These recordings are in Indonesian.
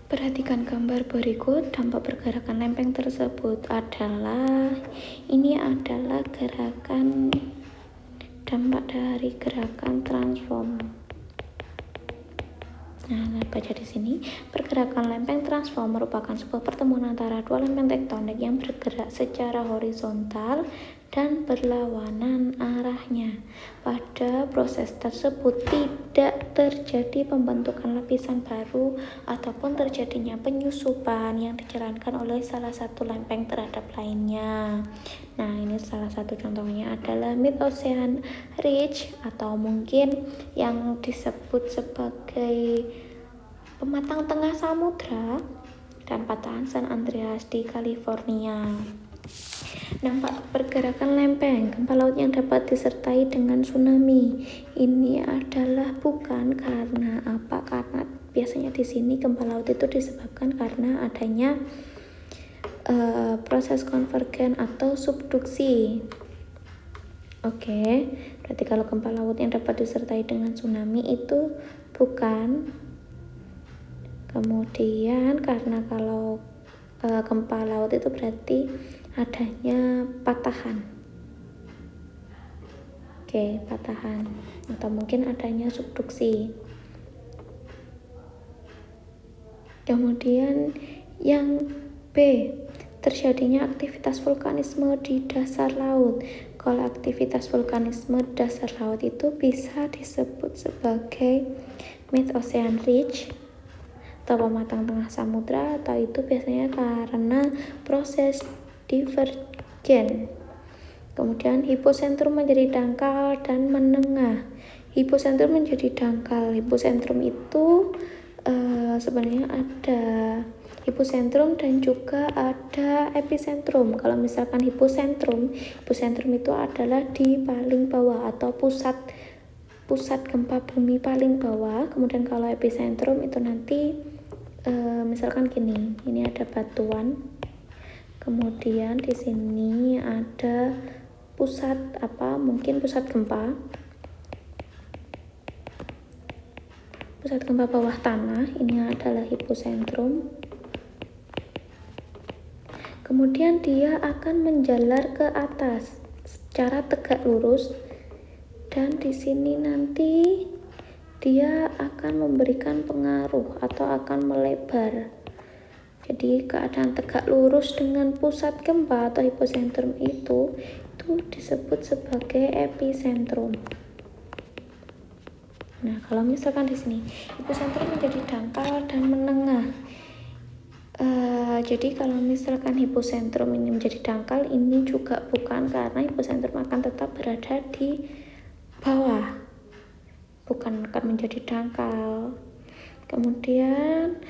Perhatikan gambar berikut. Dampak pergerakan lempeng tersebut adalah gerakan dampak dari gerakan transform. Nah, baca di sini. Pergerakan lempeng transform merupakan sebuah pertemuan antara dua lempeng tektonik yang bergerak secara horizontal dan berlawanan arahnya. Pada proses tersebut tidak terjadi pembentukan lapisan baru ataupun terjadinya penyusupan yang dijalankan oleh salah satu lempeng terhadap lainnya. Nah, ini salah satu contohnya adalah Mid-Ocean Ridge atau mungkin yang disebut sebagai pematang tengah samudra dan patahan San Andreas di California. Dampak pergerakan lempeng gempa laut yang dapat disertai dengan tsunami. Ini adalah bukan karena apa? Karena biasanya di sini gempa laut itu disebabkan karena adanya proses konvergen atau subduksi. Oke, berarti kalau gempa laut yang dapat disertai dengan tsunami itu bukan. Kemudian karena kalau gempa laut itu berarti adanya patahan. Oke, patahan atau mungkin adanya subduksi. Kemudian yang B, terjadinya aktivitas vulkanisme di dasar laut. Kalau aktivitas vulkanisme di dasar laut itu bisa disebut sebagai Mid-Ocean Ridge atau pematang tengah samudra, atau itu biasanya karena proses divergen. Kemudian hiposentrum menjadi dangkal dan menengah. Hiposentrum menjadi dangkal. Hiposentrum itu sebenarnya ada hiposentrum dan juga ada epicentrum. Kalau misalkan hiposentrum itu adalah di paling bawah atau pusat gempa bumi paling bawah. Kemudian kalau epicentrum itu nanti misalkan gini, ini ada batuan, kemudian di sini ada mungkin pusat gempa bawah tanah, ini adalah hiposentrum. Kemudian dia akan menjalar ke atas secara tegak lurus, dan di sini nanti dia akan memberikan pengaruh atau akan melebar. Jadi keadaan tegak lurus dengan pusat gempa atau hiposentrum itu disebut sebagai epicentrum. Nah, kalau misalkan di sini hiposentrum menjadi dangkal dan menengah. Jadi kalau misalkan hiposentrum ini menjadi dangkal, ini juga bukan, karena hiposentrum akan tetap berada di bawah, bukan akan menjadi dangkal. Kemudian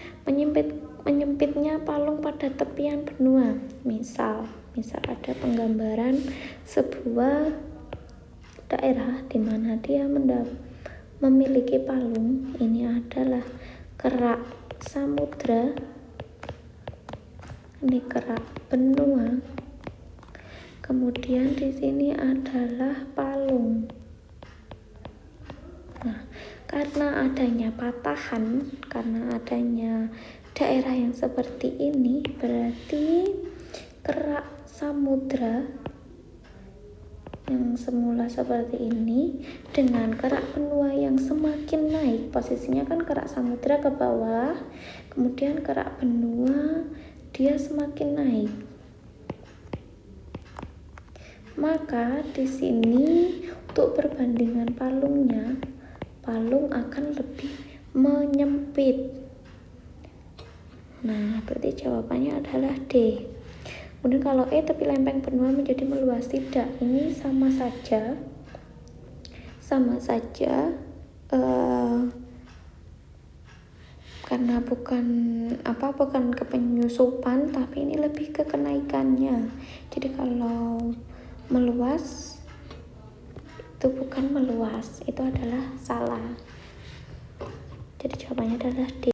menyempitnya palung pada tepian benua. Misal ada penggambaran sebuah daerah di mana dia memiliki palung. Ini adalah kerak samudra, ini kerak benua. Kemudian di sini adalah palung. Nah, karena adanya patahan, karena adanya daerah yang seperti ini, berarti kerak samudra yang semula seperti ini dengan kerak benua yang semakin naik, posisinya kan kerak samudra ke bawah, kemudian kerak benua dia semakin naik. Maka di sini untuk perbandingan palungnya, palung akan lebih menyempit. Nah, berarti jawabannya adalah D. Kemudian kalau E, tepi lempeng benua menjadi meluas, tidak. Ini sama saja karena bukan kepenyusupan, tapi ini lebih ke kenaikannya. Jadi kalau meluas itu bukan meluas, itu adalah salah. Jadi jawabannya adalah D.